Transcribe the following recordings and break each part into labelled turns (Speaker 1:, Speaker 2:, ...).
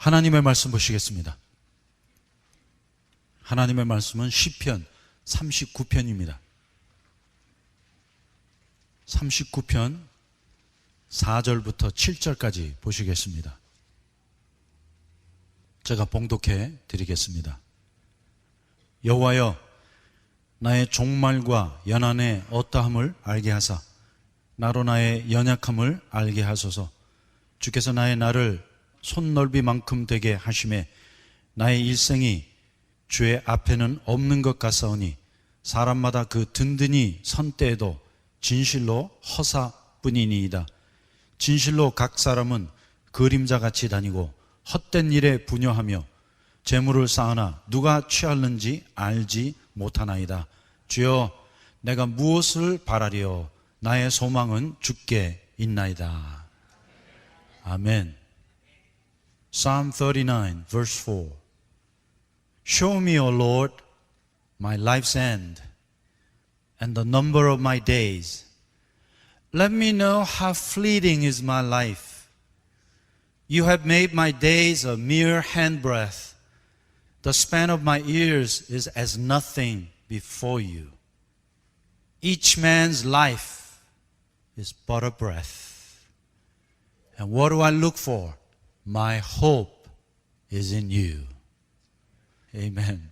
Speaker 1: 하나님의 말씀 보시겠습니다. 하나님의 말씀은 시편 39편입니다. 39편 4절부터 7절까지 보시겠습니다. 제가 봉독해 드리겠습니다. 여호와여, 나의 종말과 연한의 어떠함을 알게 하사 나로 나의 연약함을 알게 하소서. 주께서 나의 날을 손넓이만큼 되게 하심에 나의 일생이 주의 앞에는 없는 것 같사오니 사람마다 그 든든히 선 때에도 진실로 허사뿐이니이다. 진실로 각 사람은 그림자같이 다니고 헛된 일에 분효하며 재물을 쌓으나 누가 취하는지 알지 못하나이다. 주여, 내가 무엇을 바라리요? 나의 소망은 주께 있나이다. 아멘. Psalm 39 verse 4. Show me, O Lord, my life's end and the number of my days. Let me know how fleeting is my life. You have made my days a mere handbreadth. The span of my years is as nothing before you. Each man's life is but a breath. And what do I look for? My hope is in you. Amen.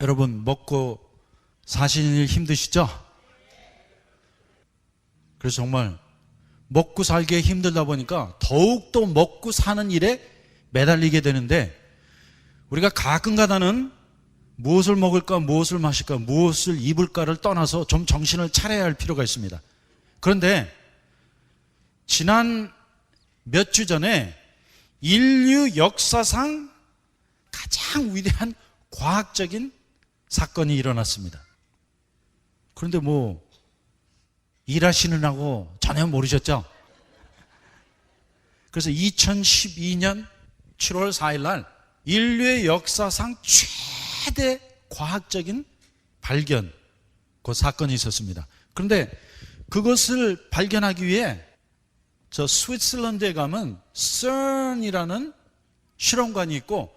Speaker 1: 여러분, 먹고 사시는 일 힘드시죠? 그래서 정말 먹고 살기에 힘들다 보니까 더욱더 먹고 사는 일에 매달리게 되는데, 우리가 가끔가다는 무엇을 먹을까, 무엇을 마실까, 무엇을 입을까를 떠나서 좀 정신을 차려야 할 필요가 있습니다. 그런데 지난 몇 주 전에 인류 역사상 가장 위대한 과학적인 사건이 일어났습니다. 그런데 일하시느라고 전혀 모르셨죠? 그래서 2012년 7월 4일 날 인류의 역사상 최대 과학적인 발견, 그 사건이 있었습니다. 그런데 그것을 발견하기 위해 저 스위스랜드에 가면 CERN이라는 실험관이 있고,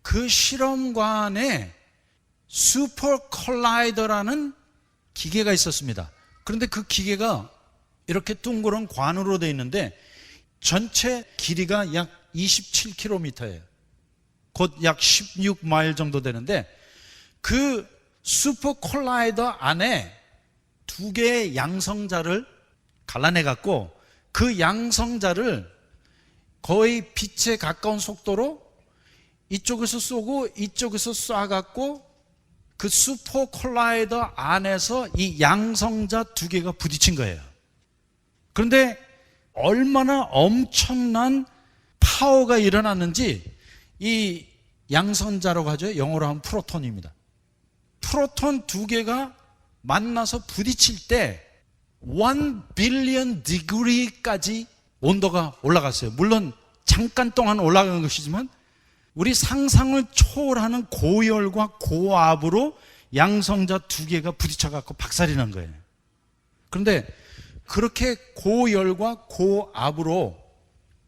Speaker 1: 그 실험관에 슈퍼 컬라이더라는 기계가 있었습니다. 그런데 그 기계가 이렇게 둥그런 관으로 되어 있는데 전체 길이가 약 27km예요. 곧 약 16마일 정도 되는데, 그 슈퍼 컬라이더 안에 두 개의 양성자를 갈라내 갖고 그 양성자를 거의 빛에 가까운 속도로 이쪽에서 쏘고 이쪽에서 쏴갖고 그 슈퍼 콜라이더 안에서 이 양성자 두 개가 부딪힌 거예요. 그런데 얼마나 엄청난 파워가 일어났는지, 이 양성자라고 하죠. 영어로 하면 프로톤입니다. 프로톤 두 개가 만나서 부딪힐 때 1 billion degree까지 온도가 올라갔어요. 물론 잠깐 동안 올라간 것이지만 우리 상상을 초월하는 고열과 고압으로 양성자 두 개가 부딪혀갖고 박살이 난 거예요. 그런데 그렇게 고열과 고압으로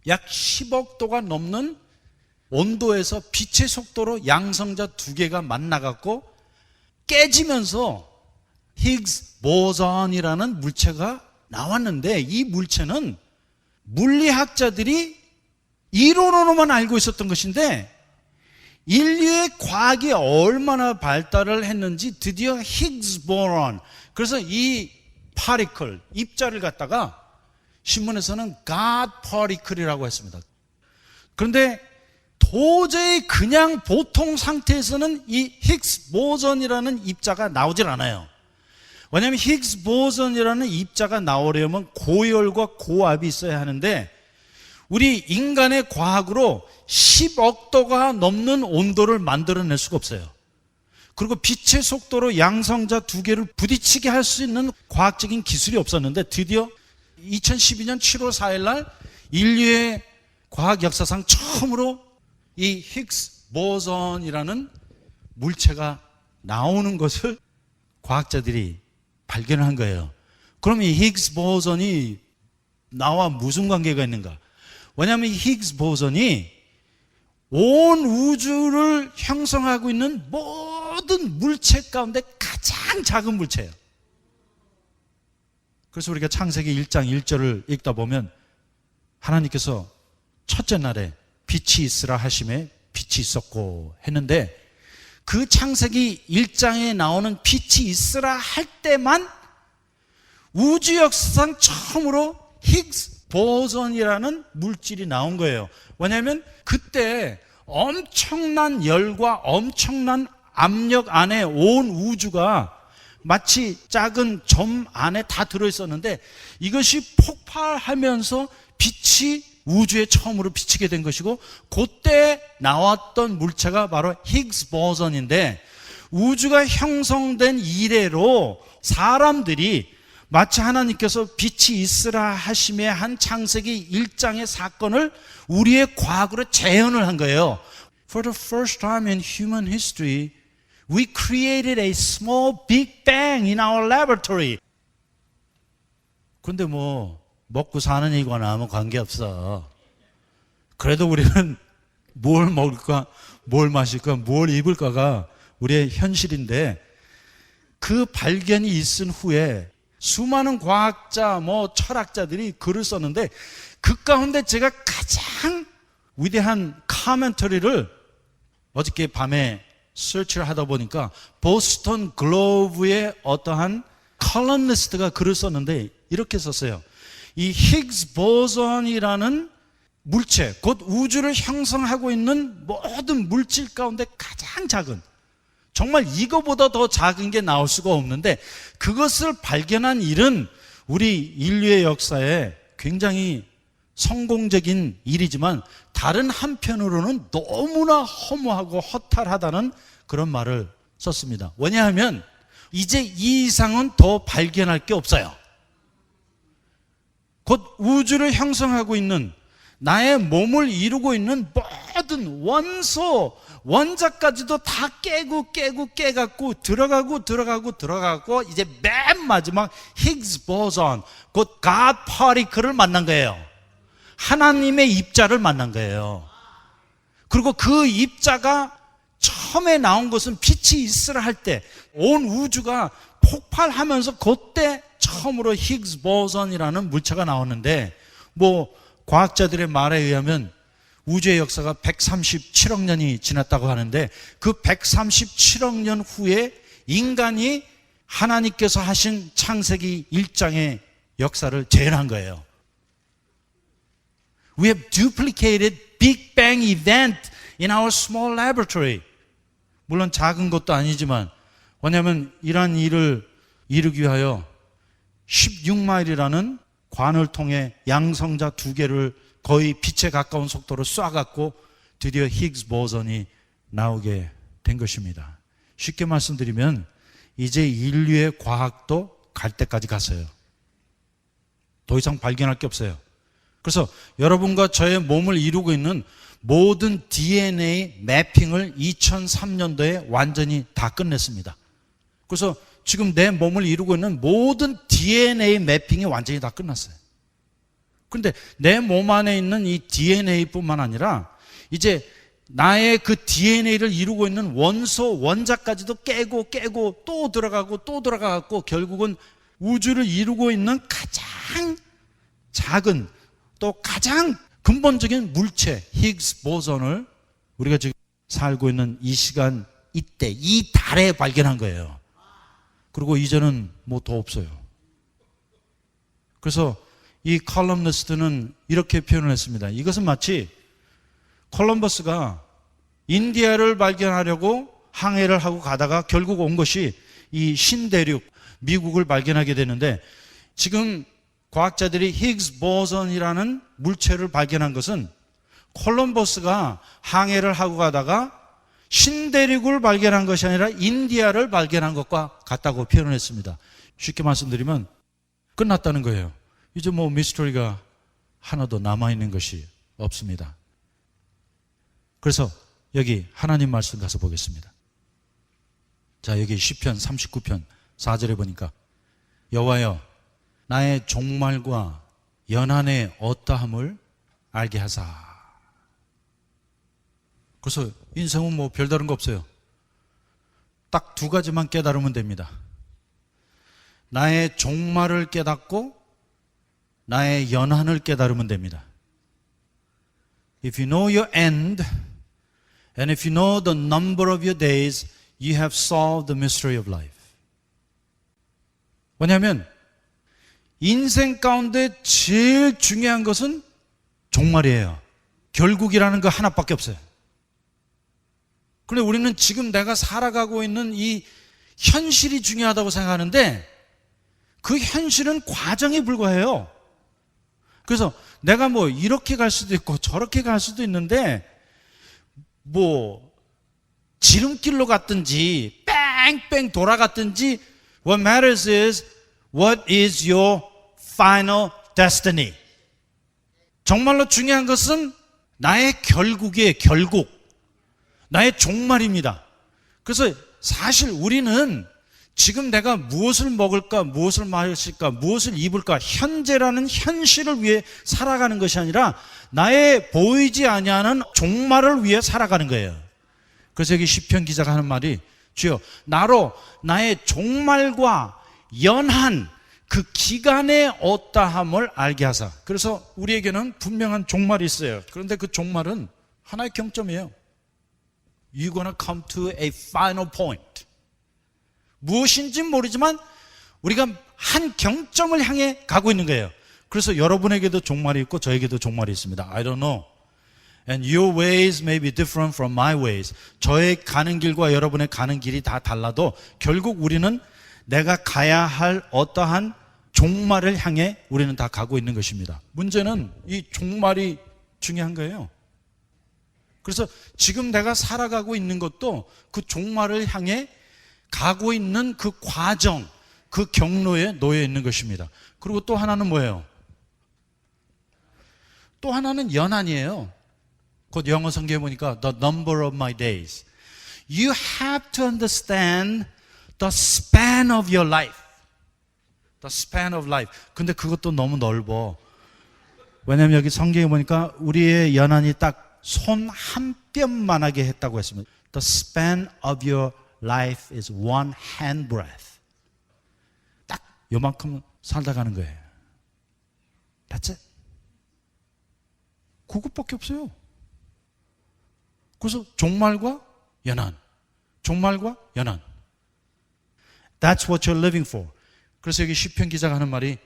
Speaker 1: 약 10억 도가 넘는 온도에서 빛의 속도로 양성자 두 개가 만나갖고 깨지면서 히그스 보선이라는 물체가 나왔는데, 이 물체는 물리학자들이 이론으로만 알고 있었던 것인데 인류의 과학이 얼마나 발달을 했는지 드디어 히그스 보선, 그래서 이 파리클, 입자를 갖다가 신문에서는 God particle이라고 했습니다. 그런데 도저히 그냥 보통 상태에서는 이 히그스 보선이라는 입자가 나오질 않아요. 왜냐하면 히그스 보선이라는 입자가 나오려면 고열과 고압이 있어야 하는데, 우리 인간의 과학으로 10억 도가 넘는 온도를 만들어낼 수가 없어요. 그리고 빛의 속도로 양성자 두 개를 부딪히게 할 수 있는 과학적인 기술이 없었는데, 드디어 2012년 7월 4일 날 인류의 과학 역사상 처음으로 이 히그스 보선이라는 물체가 나오는 것을 과학자들이 발견을 한 거예요. 그럼 이 히그스 보선이 나와 무슨 관계가 있는가? 왜냐하면 이 히그스 보선이 온 우주를 형성하고 있는 모든 물체 가운데 가장 작은 물체예요. 그래서 우리가 창세기 1장 1절을 읽다 보면 하나님께서 첫째 날에 빛이 있으라 하심에 빛이 있었고 했는데, 그 창세기 1장에 나오는 빛이 있으라 할 때만 우주 역사상 처음으로 히그스 보선이라는 물질이 나온 거예요. 왜냐하면 그때 엄청난 열과 엄청난 압력 안에 온 우주가 마치 작은 점 안에 다 들어있었는데, 이것이 폭발하면서 빛이 우주에 처음으로 비치게 된 것이고, 그때 나왔던 물체가 바로 히그스 보선인데, 우주가 형성된 이래로 사람들이 마치 하나님께서 빛이 있으라 하심에 한 창세기 1장의 사건을 우리의 과거로 재현을 한 거예요. For the first time in human history, we created a small big bang in our laboratory. 근데 먹고 사는 얘기와는 아무 관계없어. 그래도 우리는 뭘 먹을까, 뭘 마실까, 뭘 입을까가 우리의 현실인데, 그 발견이 있은 후에 수많은 과학자, 철학자들이 글을 썼는데, 그 가운데 제가 가장 위대한 카멘터리를 어저께 밤에 서치를 하다 보니까 보스턴 글로브의 어떠한 컬럼니스트가 글을 썼는데 이렇게 썼어요. 이 히그스 보선이라는 물체, 곧 우주를 형성하고 있는 모든 물질 가운데 가장 작은, 정말 이거보다 더 작은 게 나올 수가 없는데, 그것을 발견한 일은 우리 인류의 역사에 굉장히 성공적인 일이지만, 다른 한편으로는 너무나 허무하고 허탈하다는 그런 말을 썼습니다. 왜냐하면 이제 이 이상은 더 발견할 게 없어요. 곧 우주를 형성하고 있는, 나의 몸을 이루고 있는 모든 원소, 원자까지도 다 깨갖고 들어가고 이제 맨 마지막 히그스 보선, 곧 God particle을 만난 거예요. 하나님의 입자를 만난 거예요. 그리고 그 입자가 처음에 나온 것은 빛이 있으라 할 때 온 우주가 폭발하면서 그때 처음으로 히그스 보선이라는 물체가 나왔는데, 과학자들의 말에 의하면 우주의 역사가 137억 년이 지났다고 하는데, 그 137억 년 후에 인간이 하나님께서 하신 창세기 1장의 역사를 재현한 거예요. We have duplicated Big Bang event in our small laboratory. 물론 작은 것도 아니지만, 왜냐하면 이러한 일을 이루기 위하여 16마일이라는 관을 통해 양성자 2개를 거의 빛에 가까운 속도로 쏴갖고 드디어 히그스 보선이 나오게 된 것입니다. 쉽게 말씀드리면 이제 인류의 과학도 갈 때까지 갔어요. 더 이상 발견할 게 없어요. 그래서 여러분과 저의 몸을 이루고 있는 모든 DNA 매핑을 2003년도에 완전히 다 끝냈습니다. 그래서 지금 내 몸을 이루고 있는 모든 DNA 매핑이 완전히 다 끝났어요. 그런데 내 몸 안에 있는 이 DNA뿐만 아니라 이제 나의 그 DNA를 이루고 있는 원소, 원자까지도 깨고 또 들어가고 결국은 우주를 이루고 있는 가장 작은, 또 가장 근본적인 물체 히그스 보선을 우리가 지금 살고 있는 이 시간, 이때, 이 달에 발견한 거예요. 그리고 이제는 더 없어요. 그래서 이 컬럼니스트는 이렇게 표현을 했습니다. 이것은 마치 콜럼버스가 인디아를 발견하려고 항해를 하고 가다가 결국 온 것이 이 신대륙, 미국을 발견하게 되는데, 지금 과학자들이 히그스 보선이라는 물체를 발견한 것은 콜럼버스가 항해를 하고 가다가 신대륙을 발견한 것이 아니라 인디아를 발견한 것과 같다고 표현을 했습니다. 쉽게 말씀드리면 끝났다는 거예요. 이제 미스터리가 하나도 남아있는 것이 없습니다. 그래서 여기 하나님 말씀 가서 보겠습니다. 자, 여기 시편 39편 4절에 보니까 여호와여 나의 종말과 연한의 어떠함을 알게 하사. 그래서 인생은 뭐 별다른 거 없어요. 딱 두 가지만 깨달으면 됩니다. 나의 종말을 깨닫고 나의 연한을 깨달으면 됩니다. If you know your end and if you know the number of your days, you have solved the mystery of life. 왜냐하면 인생 가운데 제일 중요한 것은 종말이에요. 결국이라는 거 하나밖에 없어요. 그런데 우리는 지금 내가 살아가고 있는 이 현실이 중요하다고 생각하는데 그 현실은 과정에 불과해요. 그래서 내가 뭐 이렇게 갈 수도 있고 저렇게 갈 수도 있는데 뭐 지름길로 갔든지 뺑뺑 돌아갔든지 what matters is what is your final destiny. 정말로 중요한 것은 나의 결국이에요. 결국. 나의 종말입니다. 그래서 사실 우리는 지금 내가 무엇을 먹을까, 무엇을 마실까, 무엇을 입을까, 현재라는 현실을 위해 살아가는 것이 아니라 나의 보이지 아니하는 종말을 위해 살아가는 거예요. 그래서 여기 시편 기자가 하는 말이 주여 나로 나의 종말과 연한 그 기간의 어떠함을 알게 하사. 그래서 우리에게는 분명한 종말이 있어요. 그런데 그 종말은 하나의 경점이에요. You're gonna come to a final point. 무엇인지 모르지만 우리가 한 경점을 향해 가고 있는 거예요. 그래서 여러분에게도 종말이 있고 저에게도 종말이 있습니다. I don't know. And your ways may be different from my ways. 저의 가는 길과 여러분의 가는 길이 다 달라도 결국 우리는 내가 가야 할 어떠한 종말을 향해 우리는 다 가고 있는 것입니다. 문제는 이 종말이 중요한 거예요. 그래서 지금 내가 살아가고 있는 것도 그 종말을 향해 가고 있는 그 과정, 그 경로에 놓여 있는 것입니다. 그리고 또 하나는 뭐예요? 또 하나는 연한이에요. 곧 영어 성경에 보니까 the number of my days. You have to understand the span of your life. The span of life. 근데 그것도 너무 넓어. 왜냐하면 여기 성경에 보니까 우리의 연한이 딱 손 한 뼘만하게 했다고 했습니다. The span of your life is one handbreadth. 딱 요만큼 살다 가는 거예요. That's it. 그것밖에 없어요. 그래서 종말과 연한, 종말과 연한. That's what you're living for. 그래서 여기 시편 기자가 하는 말이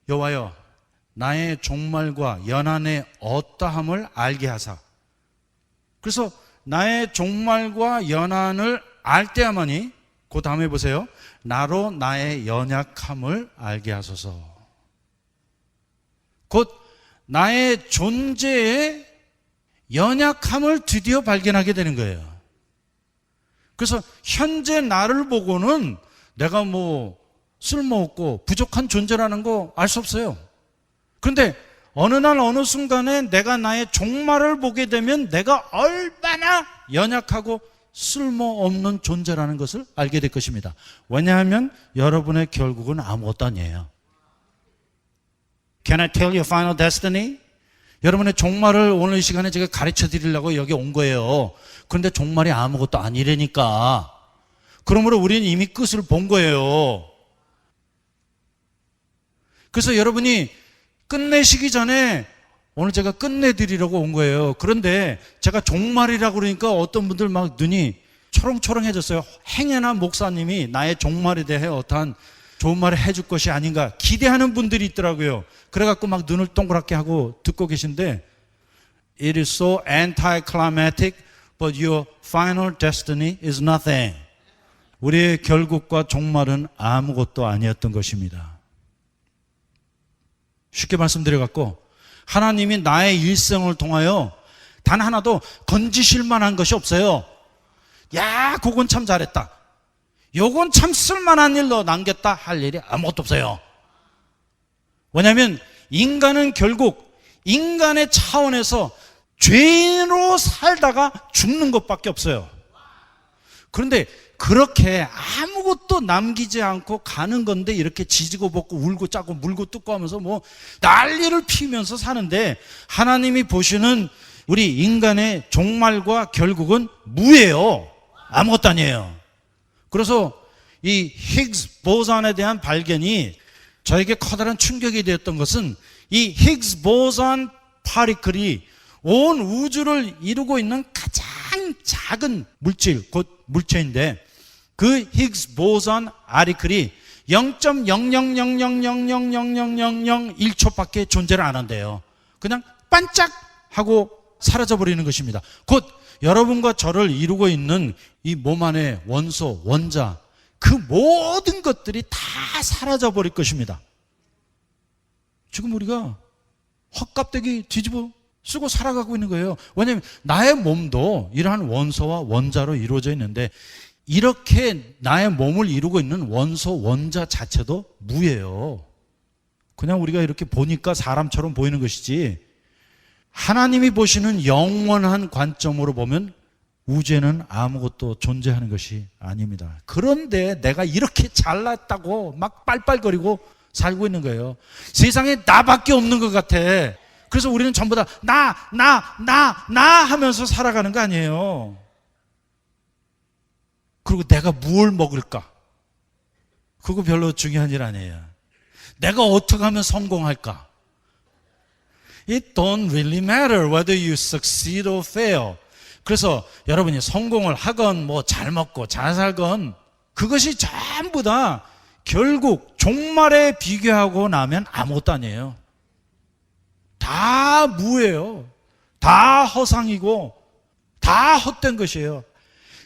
Speaker 1: 여호와여 나의 종말과 연한의 어떠함을 알게 하사. 그래서 나의 종말과 연한을 알 때야만이 그 다음에 보세요. 나로 나의 연약함을 알게 하소서. 곧 나의 존재의 연약함을 드디어 발견하게 되는 거예요. 그래서 현재 나를 보고는 내가 뭐 쓸모없고 부족한 존재라는 거 알 수 없어요. 그런데 어느 날 어느 순간에 내가 나의 종말을 보게 되면 내가 얼마나 연약하고 쓸모없는 존재라는 것을 알게 될 것입니다. 왜냐하면 여러분의 결국은 아무것도 아니에요. Can I tell you final destiny? 여러분의 종말을 오늘 이 시간에 제가 가르쳐 드리려고 여기 온 거예요. 그런데 종말이 아무것도 아니라니까. 그러므로 우리는 이미 끝을 본 거예요. 그래서 여러분이 끝내시기 전에 오늘 제가 끝내드리려고 온 거예요. 그런데 제가 종말이라고 그러니까 어떤 분들 막 눈이 초롱초롱해졌어요. 행여나 목사님이 나의 종말에 대해 어떠한 좋은 말을 해줄 것이 아닌가 기대하는 분들이 있더라고요. 그래갖고 막 눈을 동그랗게 하고 듣고 계신데 It is so anticlimactic, but your final destiny is nothing. 우리의 결국과 종말은 아무것도 아니었던 것입니다. 쉽게 말씀드려갖고 하나님이 나의 일생을 통하여 단 하나도 건지실 만한 것이 없어요. 야, 그건 참 잘했다. 요건 참 쓸만한 일로 남겼다 할 일이 아무것도 없어요. 왜냐하면 인간은 결국 인간의 차원에서 죄인으로 살다가 죽는 것밖에 없어요. 그런데 그렇게 아무것도 남기지 않고 가는 건데 이렇게 지지고 볶고 울고 짜고 물고 뜯고 하면서 뭐 난리를 피우면서 사는데 하나님이 보시는 우리 인간의 종말과 결국은 무예요. 아무것도 아니에요. 그래서 이 히그스 보선에 대한 발견이 저에게 커다란 충격이 되었던 것은 이 히그스 보선 파티클이 온 우주를 이루고 있는 가장 작은 물질, 곧 물체인데 그 히그스 보선 파티클이 0.00000000001초밖에 존재를 안 한대요. 그냥 반짝 하고 사라져버리는 것입니다. 곧 여러분과 저를 이루고 있는 이 몸 안의 원소, 원자, 그 모든 것들이 다 사라져버릴 것입니다. 지금 우리가 헛값되기 뒤집어 쓰고 살아가고 있는 거예요. 왜냐하면 나의 몸도 이러한 원소와 원자로 이루어져 있는데 이렇게 나의 몸을 이루고 있는 원소, 원자 자체도 무예요. 그냥 우리가 이렇게 보니까 사람처럼 보이는 것이지 하나님이 보시는 영원한 관점으로 보면 우주에는 아무것도 존재하는 것이 아닙니다. 그런데 내가 이렇게 잘났다고 막 빨빨거리고 살고 있는 거예요. 세상에 나밖에 없는 것 같아. 그래서 우리는 전부 다 나 하면서 살아가는 거 아니에요. 그리고 내가 뭘 먹을까? 그거 별로 중요한 일 아니에요. 내가 어떻게 하면 성공할까? It don't really matter whether you succeed or fail. 그래서 여러분이 성공을 하건 뭐 잘 먹고 잘 살건 그것이 전부 다 결국 종말에 비교하고 나면 아무것도 아니에요. 다 무예요. 다 허상이고 다 헛된 것이에요.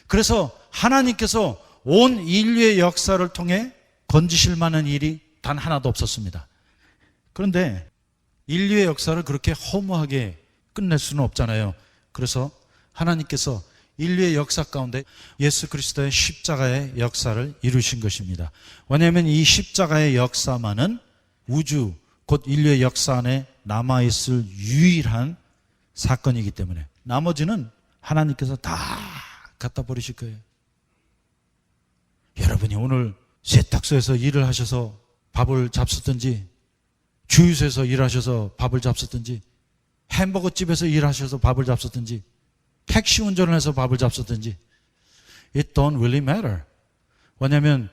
Speaker 1: 그래서 하나님께서 온 인류의 역사를 통해 건지실 만한 일이 단 하나도 없었습니다. 그런데 인류의 역사를 그렇게 허무하게 끝낼 수는 없잖아요. 그래서 하나님께서 인류의 역사 가운데 예수 그리스도의 십자가의 역사를 이루신 것입니다. 왜냐하면 이 십자가의 역사만은 우주, 곧 인류의 역사 안에 남아있을 유일한 사건이기 때문에 나머지는 하나님께서 다 갖다 버리실 거예요. 여러분이 오늘 세탁소에서 일을 하셔서 밥을 잡수든지 주유소에서 일하셔서 밥을 잡수든지 햄버거 집에서 일하셔서 밥을 잡수든지 택시 운전을 해서 밥을 잡수든지 It don't really matter. 왜냐하면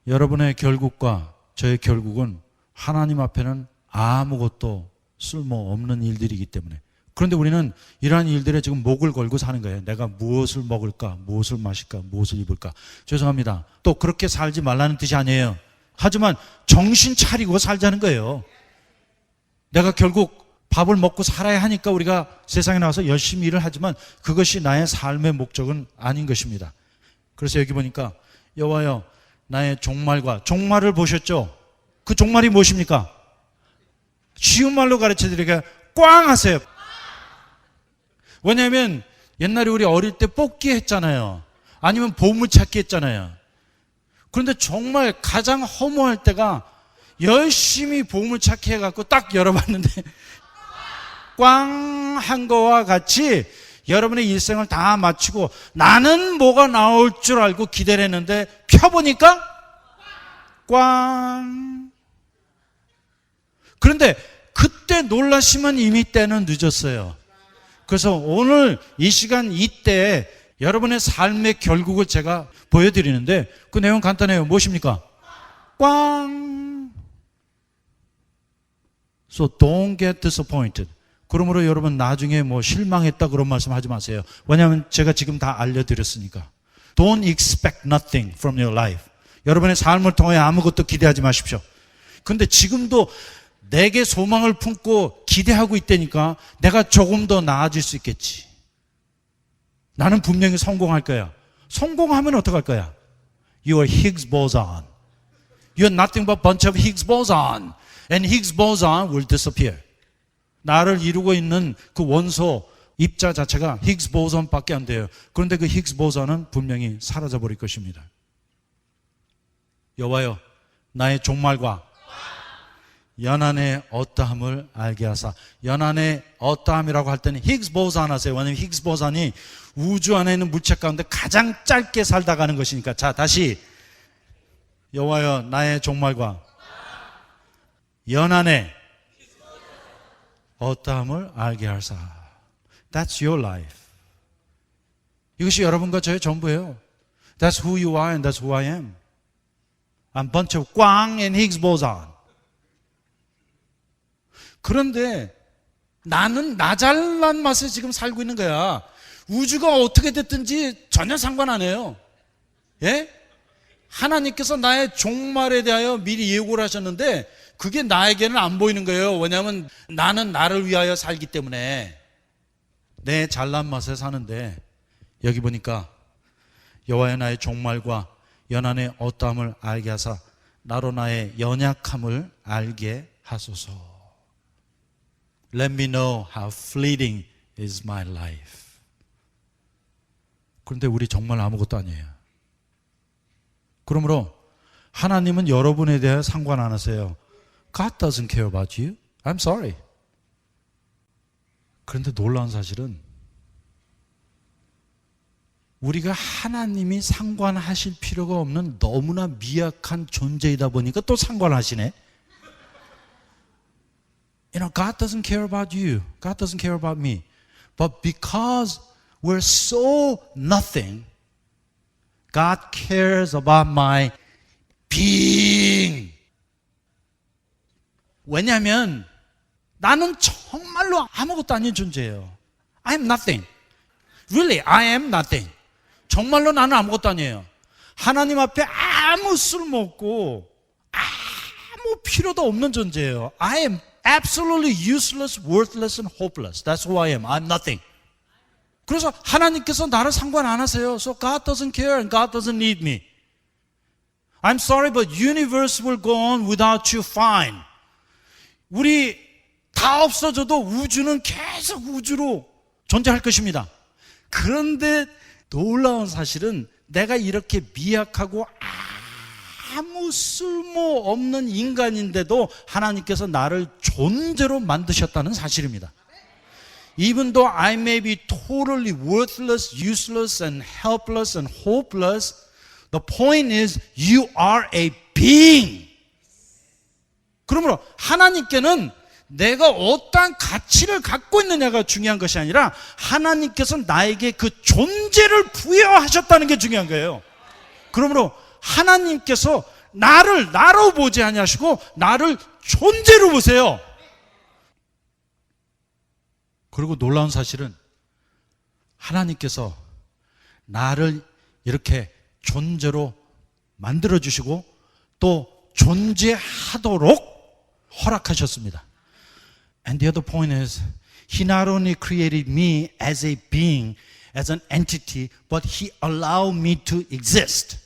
Speaker 1: 여러분의 결국과 저의 결국은 하나님 앞에는 아무것도 쓸모없는 일들이기 때문에. 그런데 우리는 이러한 일들에 지금 목을 걸고 사는 거예요. 내가 무엇을 먹을까, 무엇을 마실까, 무엇을 입을까. 죄송합니다. 또 그렇게 살지 말라는 뜻이 아니에요. 하지만 정신 차리고 살자는 거예요. 내가 결국 밥을 먹고 살아야 하니까 우리가 세상에 나와서 열심히 일을 하지만 그것이 나의 삶의 목적은 아닌 것입니다. 그래서 여기 보니까 여호와여 나의 종말을 보셨죠? 그 종말이 무엇입니까? 쉬운 말로 가르쳐 드리니까 꽝 하세요. 왜냐하면 옛날에 우리 어릴 때 뽑기 했잖아요. 아니면 보물찾기 했잖아요. 그런데 정말 가장 허무할 때가 열심히 보물찾기 해갖고 딱 열어봤는데 꽝 한 거와 같이 여러분의 일생을 다 마치고 나는 뭐가 나올 줄 알고 기대를 했는데 펴보니까 꽝. 그런데 그때 놀라시면 이미 때는 늦었어요. 그래서 오늘 이 시간 이때 여러분의 삶의 결국을 제가 보여드리는데 그 내용 간단해요. 무엇입니까? 꽝. So don't get disappointed. 그러므로 여러분 나중에 뭐 실망했다 그런 말씀 하지 마세요. 왜냐하면 제가 지금 다 알려드렸으니까. Don't expect nothing from your life. 여러분의 삶을 통해 아무것도 기대하지 마십시오. 근데 지금도 내게 소망을 품고 기대하고 있다니까 내가 조금 더 나아질 수 있겠지. 나는 분명히 성공할 거야. 성공하면 어떡할 거야? You are Higgs boson. You are nothing but a bunch of Higgs boson. And Higgs boson will disappear. 나를 이루고 있는 그 원소 입자 자체가 Higgs boson 밖에 안 돼요. 그런데 그 Higgs boson은 분명히 사라져 버릴 것입니다. 여호와여 나의 종말과 연한의 어떠함을 알게 하사. 연한의 어떠함이라고 할 때는 Higgs boson 하세요. 왜냐하면 Higgs boson이 우주 안에 있는 물체 가운데 가장 짧게 살다 가는 것이니까. 자, 다시. 여호와여 나의 종말과 연한의 어떠함을 알게 하사. That's your life. 이것이 여러분과 저의 전부예요. That's who you are and that's who I am. I'm a bunch of 꽝 and Higgs boson. 그런데 나는 나 잘난 맛에 지금 살고 있는 거야. 우주가 어떻게 됐든지 전혀 상관 안 해요. 예? 하나님께서 나의 종말에 대하여 미리 예고를 하셨는데 그게 나에게는 안 보이는 거예요. 왜냐하면 나는 나를 위하여 살기 때문에 내 잘난 맛에 사는데 여기 보니까 여호와여 나의 종말과 연한의 어떠함을 알게 하사 나로 나의 연약함을 알게 하소서. Let me know how fleeting is my life. 그런데 우리 정말 아무것도 아니에요. 그러므로 하나님은 여러분에 대해 상관 안 하세요. God doesn't care about you. I'm sorry. 그런데 놀라운 사실은 우리가 하나님이 상관하실 필요가 없는 너무나 미약한 존재이다 보니까 또 상관하시네. You know, God doesn't care about you. God doesn't care about me. But because we're so nothing, God cares about my being. 왜냐하면 나는 정말로 아무것도 아닌 존재예요. I am nothing. Really, I am nothing. 정말로 나는 아무것도 아니에요. 하나님 앞에 아무 쓸모없고 아무 필요도 없는 존재예요. I am absolutely useless, worthless, and hopeless. That's who I am. I'm nothing. 그래서 하나님께서 나를 상관 안 하세요. So God doesn't care and God doesn't need me. I'm sorry, but universe will go on without you fine. 우리 다 없어져도 우주는 계속 우주로 존재할 것입니다. 그런데 놀라운 사실은 내가 이렇게 미약하고 아무 쓸모없는 인간인데도 하나님께서 나를 존재로 만드셨다는 사실입니다. Even though I may be totally worthless, useless, and helpless and hopeless, the point is you are a being. 그러므로 하나님께는 내가 어떠한 가치를 갖고 있느냐가 중요한 것이 아니라 하나님께서 나에게 그 존재를 부여하셨다는 게 중요한 거예요. 그러므로 하나님께서 나를 나로 보지 아니하시고 나를 존재로 보세요. 그리고 놀라운 사실은 하나님께서 나를 이렇게 존재로 만들어주시고 또 존재하도록 허락하셨습니다. And the other point is, He not only created me as a being, as an entity, but He allowed me to exist.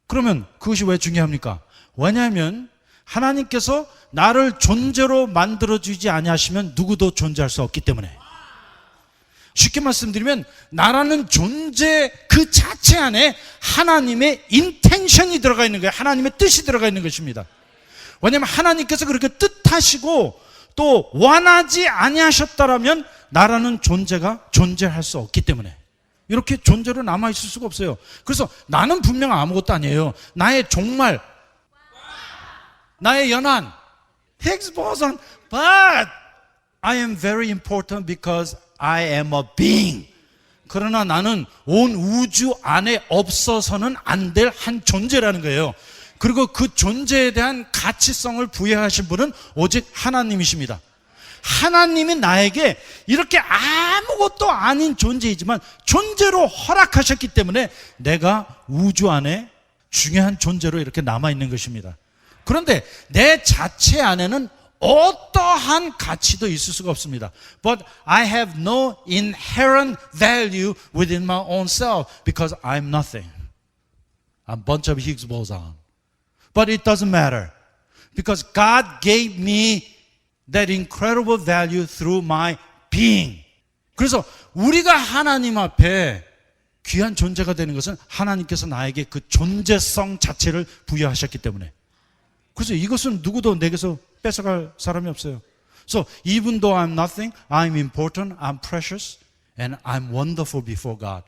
Speaker 1: 그러면 그것이 왜 중요합니까? 왜냐하면 하나님께서 나를 존재로 만들어주지 아니하시면 누구도 존재할 수 없기 때문에. 쉽게 말씀드리면 나라는 존재 그 자체 안에 하나님의 인텐션이 들어가 있는 거예요. 하나님의 뜻이 들어가 있는 것입니다. 왜냐하면 하나님께서 그렇게 뜻하시고 또 원하지 아니하셨다라면 나라는 존재가 존재할 수 없기 때문에 이렇게 존재로 남아있을 수가 없어요. 그래서 나는 분명 아무것도 아니에요. 나의 종말, 나의 연한, Higgs boson, but I am very important because I am a being. 그러나 나는 온 우주 안에 없어서는 안 될 한 존재라는 거예요. 그리고 그 존재에 대한 가치성을 부여하신 분은 오직 하나님이십니다. 하나님이 나에게 이렇게 아무것도 아닌 존재이지만 존재로 허락하셨기 때문에 내가 우주 안에 중요한 존재로 이렇게 남아있는 것입니다. 그런데 내 자체 안에는 어떠한 가치도 있을 수가 없습니다. But I have no inherent value within my own self because I'm nothing. I'm a bunch of Higgs boson. But it doesn't matter because God gave me that incredible value through my being. 그래서 우리가 하나님 앞에 귀한 존재가 되는 것은 하나님께서 나에게 그 존재성 자체를 부여하셨기 때문에. 그래서 이것은 누구도 내게서 뺏어갈 사람이 없어요. So even though I'm nothing, I'm important, I'm precious, And I'm wonderful before God.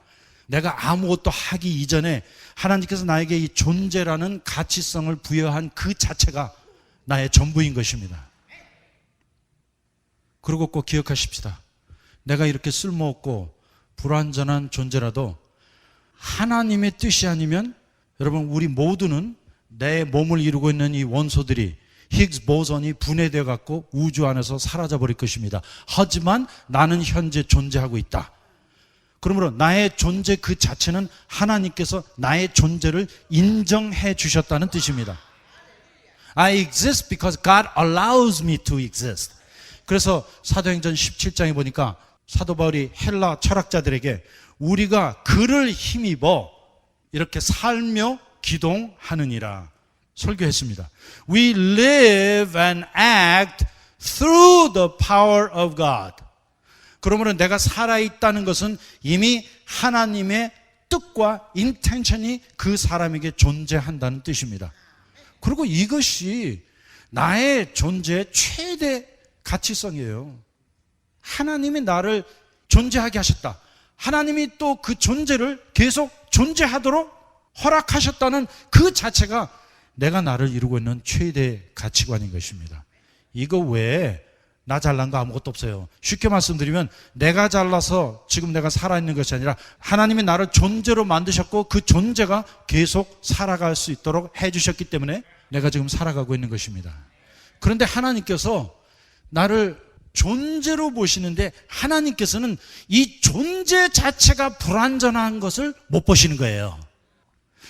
Speaker 1: 내가 아무것도 하기 이전에 하나님께서 나에게 이 존재라는 가치성을 부여한 그 자체가 나의 전부인 것입니다. 그리고 꼭 기억하십시다. 내가 이렇게 쓸모없고 불완전한 존재라도 하나님의 뜻이 아니면 여러분 우리 모두는 내 몸을 이루고 있는 이 원소들이 히그스 보선이 분해되어 갖고 우주 안에서 사라져 버릴 것입니다. 하지만 나는 현재 존재하고 있다. 그러므로 나의 존재 그 자체는 하나님께서 나의 존재를 인정해 주셨다는 뜻입니다. I exist because God allows me to exist. 그래서 사도행전 17장에 보니까 사도 바울이 헬라 철학자들에게 우리가 그를 힘입어 이렇게 살며 기동하느니라 설교했습니다. We live and act through the power of God. 그러므로 내가 살아있다는 것은 이미 하나님의 뜻과 intention이 그 사람에게 존재한다는 뜻입니다. 그리고 이것이 나의 존재의 최대 가치성이에요. 하나님이 나를 존재하게 하셨다. 하나님이 또 그 존재를 계속 존재하도록 허락하셨다는 그 자체가 내가 나를 이루고 있는 최대 가치관인 것입니다. 이거 외에 나 잘난 거 아무것도 없어요. 쉽게 말씀드리면 내가 잘나서 지금 내가 살아있는 것이 아니라 하나님이 나를 존재로 만드셨고 그 존재가 계속 살아갈 수 있도록 해주셨기 때문에 내가 지금 살아가고 있는 것입니다. 그런데 하나님께서 나를 존재로 보시는데 하나님께서는 이 존재 자체가 불완전한 것을 못 보시는 거예요.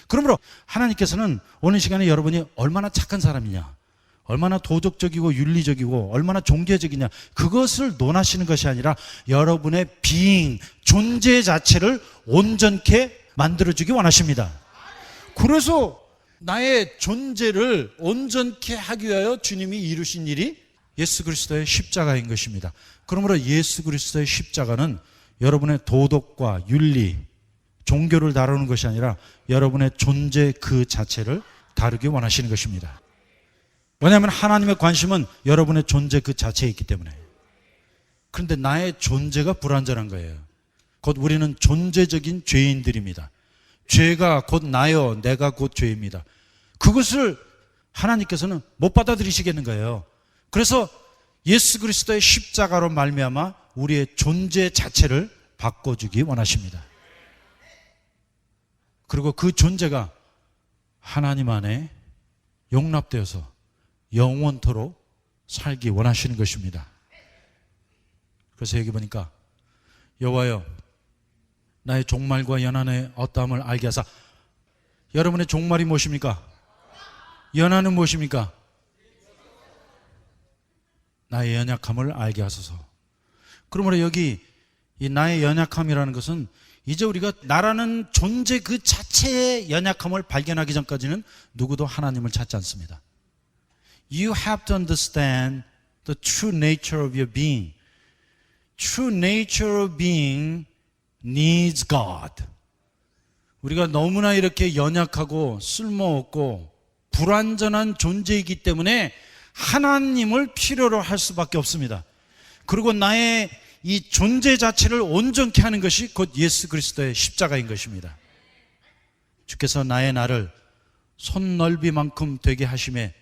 Speaker 1: 그러므로 하나님께서는 오늘 시간에 여러분이 얼마나 착한 사람이냐, 얼마나 도덕적이고 윤리적이고 얼마나 종교적이냐, 그것을 논하시는 것이 아니라 여러분의 being, 존재 자체를 온전케 만들어주기 원하십니다. 그래서 나의 존재를 온전케 하기 위하여 주님이 이루신 일이 예수 그리스도의 십자가인 것입니다. 그러므로 예수 그리스도의 십자가는 여러분의 도덕과 윤리, 종교를 다루는 것이 아니라 여러분의 존재 그 자체를 다루기 원하시는 것입니다. 왜냐하면 하나님의 관심은 여러분의 존재 그 자체에 있기 때문에. 그런데 나의 존재가 불완전한 거예요. 곧 우리는 존재적인 죄인들입니다. 죄가 곧 나요, 내가 곧 죄입니다. 그것을 하나님께서는 못 받아들이시겠는 거예요. 그래서 예수 그리스도의 십자가로 말미암아 우리의 존재 자체를 바꿔주기 원하십니다. 그리고 그 존재가 하나님 안에 용납되어서 영원토록 살기 원하시는 것입니다. 그래서 여기 보니까 여호와여 나의 종말과 연한의 어떠함을 알게 하사. 여러분의 종말이 무엇입니까? 연한은 무엇입니까? 나의 연약함을 알게 하소서. 그러므로 여기 이 나의 연약함이라는 것은 이제 우리가 나라는 존재 그 자체의 연약함을 발견하기 전까지는 누구도 하나님을 찾지 않습니다. You have to understand the true nature of your being. True nature of being needs God. 우리가 너무나 이렇게 연약하고 쓸모없고 불완전한 존재이기 때문에 하나님을 필요로 할 수밖에 없습니다. 그리고 나의 이 존재 자체를 온전케 하는 것이 곧 예수 그리스도의 십자가인 것입니다. 주께서 나를 손넓이만큼 되게 하심에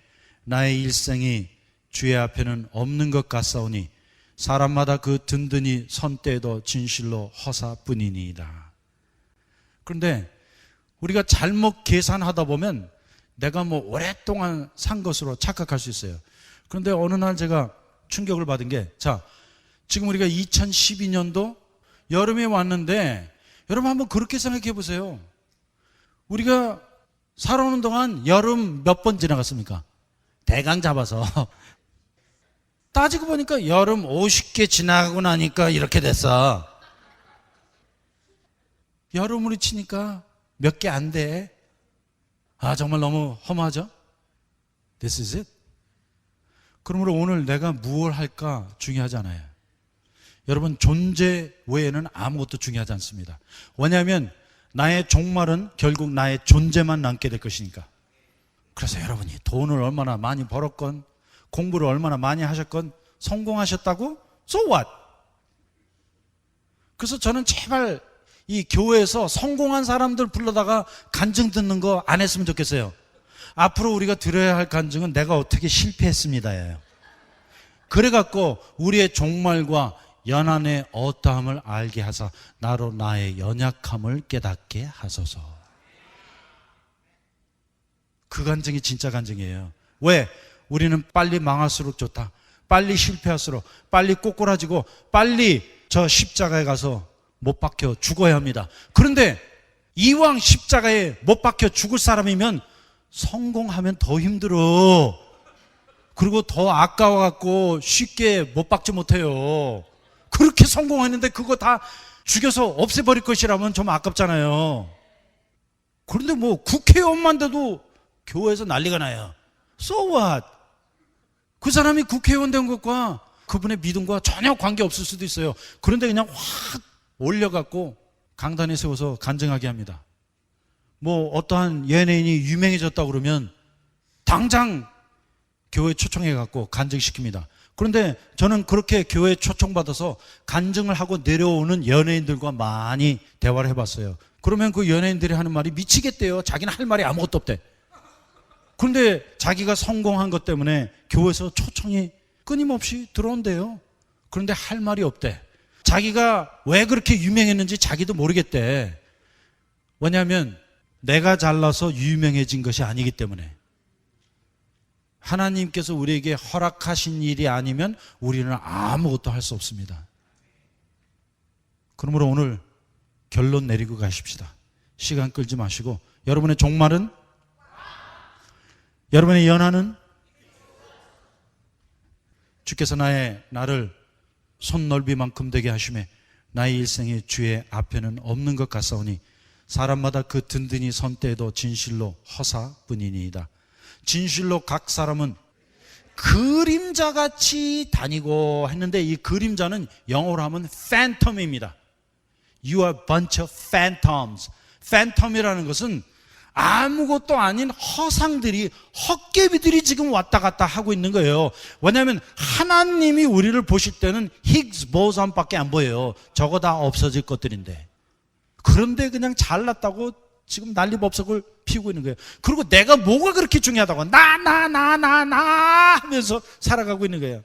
Speaker 1: 나의 일생이 주의 앞에는 없는 것 같사오니 사람마다 그 든든히 선때도 진실로 허사뿐이니이다. 그런데 우리가 잘못 계산하다 보면 내가 오랫동안 산 것으로 착각할 수 있어요. 그런데 어느 날 제가 충격을 받은 게, 지금 우리가 2012년도 여름에 왔는데 여러분 한번 그렇게 생각해 보세요. 우리가 살아오는 동안 여름 몇 번 지나갔습니까? 대강 잡아서 따지고 보니까 여름 50개 지나가고 나니까 이렇게 됐어. 여름으로 치니까 몇 개 안 돼. 정말 너무 험하죠? This is it. 그러므로 오늘 내가 무엇을 할까 중요하지 않아요. 여러분 존재 외에는 아무것도 중요하지 않습니다. 왜냐하면 나의 종말은 결국 나의 존재만 남게 될 것이니까. 그래서 여러분이 돈을 얼마나 많이 벌었건 공부를 얼마나 많이 하셨건 성공하셨다고? So what? 그래서 저는 제발 이 교회에서 성공한 사람들 불러다가 간증 듣는 거 안 했으면 좋겠어요. 앞으로 우리가 들어야 할 간증은 내가 어떻게 실패했습니다예요. 그래갖고 우리의 종말과 연한의 어떠함을 알게 하사 나로 나의 연약함을 깨닫게 하소서. 그 간증이 진짜 간증이에요. 왜? 우리는 빨리 망할수록 좋다, 빨리 실패할수록, 빨리 꼬꾸라지고 빨리 저 십자가에 가서 못 박혀 죽어야 합니다. 그런데 이왕 십자가에 못 박혀 죽을 사람이면 성공하면 더 힘들어. 그리고 더 아까워갖고 쉽게 못 박지 못해요. 그렇게 성공했는데 그거 다 죽여서 없애버릴 것이라면 좀 아깝잖아요. 그런데 뭐 국회의원만 돼도 교회에서 난리가 나요. So what? 그 사람이 국회의원 된 것과 그분의 믿음과 전혀 관계없을 수도 있어요. 그런데 그냥 확 올려갖고 강단에 세워서 간증하게 합니다. 뭐 어떠한 연예인이 유명해졌다 그러면 당장 교회 초청해갖고 간증시킵니다. 그런데 저는 그렇게 교회 초청받아서 간증을 하고 내려오는 연예인들과 많이 대화를 해봤어요. 그러면 그 연예인들이 하는 말이 미치겠대요. 자기는 할 말이 아무것도 없대. 그런데 자기가 성공한 것 때문에 교회에서 초청이 끊임없이 들어온대요. 그런데 할 말이 없대. 자기가 왜 그렇게 유명했는지 자기도 모르겠대. 왜냐하면 내가 잘나서 유명해진 것이 아니기 때문에. 하나님께서 우리에게 허락하신 일이 아니면 우리는 아무것도 할 수 없습니다. 그러므로 오늘 결론 내리고 가십시다. 시간 끌지 마시고 여러분의 종말은? 여러분의 연한은? 주께서 나를 손넓이만큼 되게 하시매 나의 일생에 주의 앞에는 없는 것 같사오니 사람마다 그 든든히 선때에도 진실로 허사뿐이니이다. 진실로 각 사람은 그림자같이 다니고 했는데 이 그림자는 영어로 하면 phantom입니다. You are a bunch of phantoms. phantom이라는 것은 아무것도 아닌 허상들이, 헛개비들이 지금 왔다 갔다 하고 있는 거예요. 왜냐하면 하나님이 우리를 보실 때는 히그스 보선밖에 안 보여요. 저거 다 없어질 것들인데. 그런데 그냥 잘났다고 지금 난리법석을 피우고 있는 거예요. 그리고 내가 뭐가 그렇게 중요하다고 나 하면서 살아가고 있는 거예요.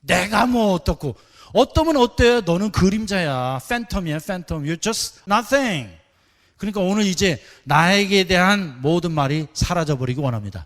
Speaker 1: 내가 뭐 어떻고, 어떠면 어때요? 너는 그림자야. 팬텀이야, 팬텀. You're just nothing. 그러니까 오늘 이제 나에게 대한 모든 말이 사라져버리기 원합니다.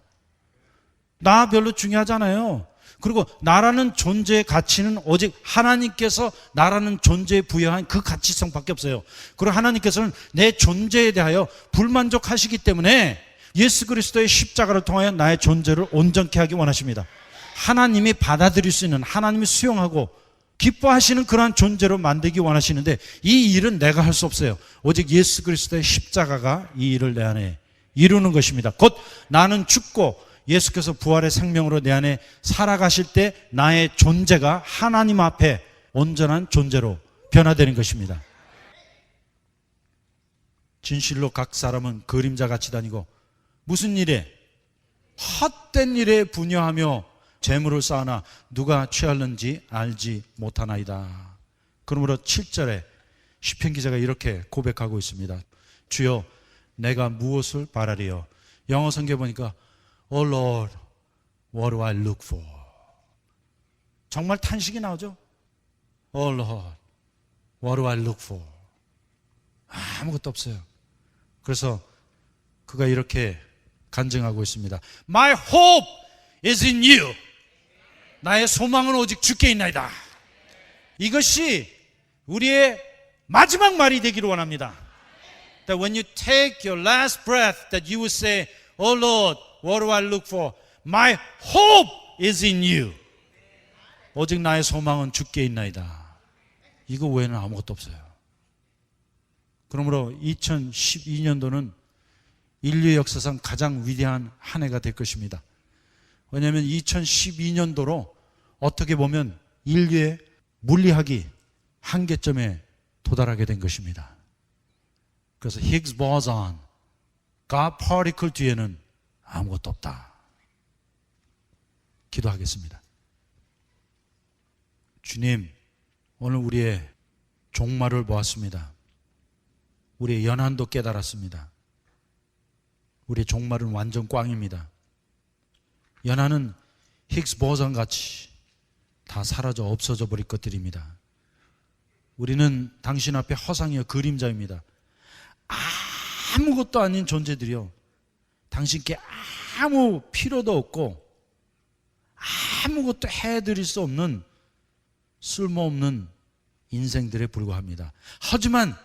Speaker 1: 나 별로 중요하잖아요. 그리고 나라는 존재의 가치는 오직 하나님께서 나라는 존재에 부여한 그 가치성밖에 없어요. 그리고 하나님께서는 내 존재에 대하여 불만족하시기 때문에 예수 그리스도의 십자가를 통하여 나의 존재를 온전케 하기 원하십니다. 하나님이 받아들일 수 있는, 하나님이 수용하고 기뻐하시는 그러한 존재로 만들기 원하시는데 이 일은 내가 할 수 없어요. 오직 예수 그리스도의 십자가가 이 일을 내 안에 이루는 것입니다. 곧 나는 죽고 예수께서 부활의 생명으로 내 안에 살아가실 때 나의 존재가 하나님 앞에 온전한 존재로 변화되는 것입니다. 진실로 각 사람은 그림자같이 다니고 무슨 일에? 헛된 일에 분여하며 재물을 쌓으나 누가 취하는지 알지 못하나이다. 그러므로 7절에 시편 기자가 이렇게 고백하고 있습니다. 주여 내가 무엇을 바라리요? 영어 성경에 보니까 Oh Lord, what do I look for? 정말 탄식이 나오죠? Oh Lord, what do I look for? 아무것도 없어요. 그래서 그가 이렇게 간증하고 있습니다. My hope is in you. 나의 소망은 오직 주께 있나이다. 이것이 우리의 마지막 말이 되기를 원합니다. That when you take your last breath, that you will say, Oh Lord, what do I look for? My hope is in you. 오직 나의 소망은 주께 있나이다. 이거 외에는 아무것도 없어요. 그러므로 2012년도는 인류 역사상 가장 위대한 한 해가 될 것입니다. 왜냐하면 2012년도로 어떻게 보면 인류의 물리학이 한계점에 도달하게 된 것입니다. 그래서 히그스 보선, God particle 뒤에는 아무것도 없다. 기도하겠습니다. 주님, 오늘 우리의 종말을 보았습니다. 우리의 연한도 깨달았습니다. 우리의 종말은 완전 꽝입니다. 연한은 히그스 보선같이 다 사라져 없어져 버릴 것들입니다. 우리는 당신 앞에 허상이여 그림자입니다. 아무것도 아닌 존재들이요, 당신께 아무 필요도 없고 아무것도 해드릴 수 없는 쓸모없는 인생들에 불과합니다. 하지만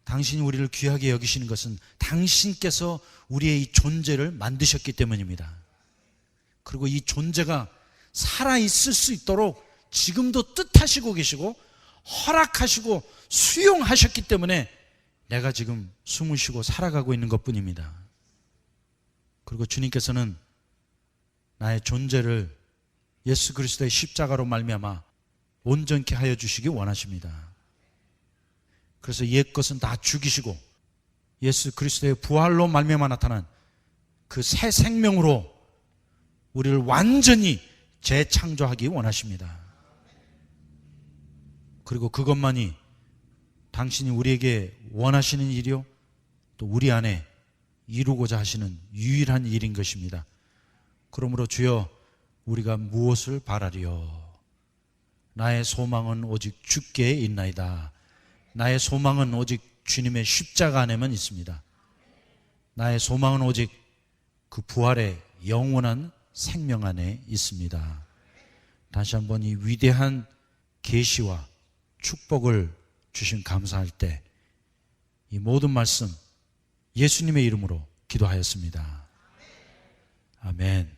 Speaker 1: 당신이 우리를 귀하게 여기시는 것은 당신께서 우리의 이 존재를 만드셨기 때문입니다. 그리고 이 존재가 살아있을 수 있도록 지금도 뜻하시고 계시고 허락하시고 수용하셨기 때문에 내가 지금 숨을 쉬고 살아가고 있는 것뿐입니다. 그리고 주님께서는 나의 존재를 예수 그리스도의 십자가로 말미암아 온전케 하여 주시기 원하십니다. 그래서 옛것은 다 죽이시고 예수 그리스도의 부활로 말미암아 나타난 그 새 생명으로 우리를 완전히 재창조하기 원하십니다. 그리고 그것만이 당신이 우리에게 원하시는 일이요, 또 우리 안에 이루고자 하시는 유일한 일인 것입니다. 그러므로 주여, 우리가 무엇을 바라리요? 나의 소망은 오직 주께 있나이다. 나의 소망은 오직 주님의 십자가 안에만 있습니다. 나의 소망은 오직 그 부활의 영원한 생명 안에 있습니다. 다시 한번 이 위대한 계시와 축복을 주신 감사할 때 이 모든 말씀 예수님의 이름으로 기도하였습니다. 아멘.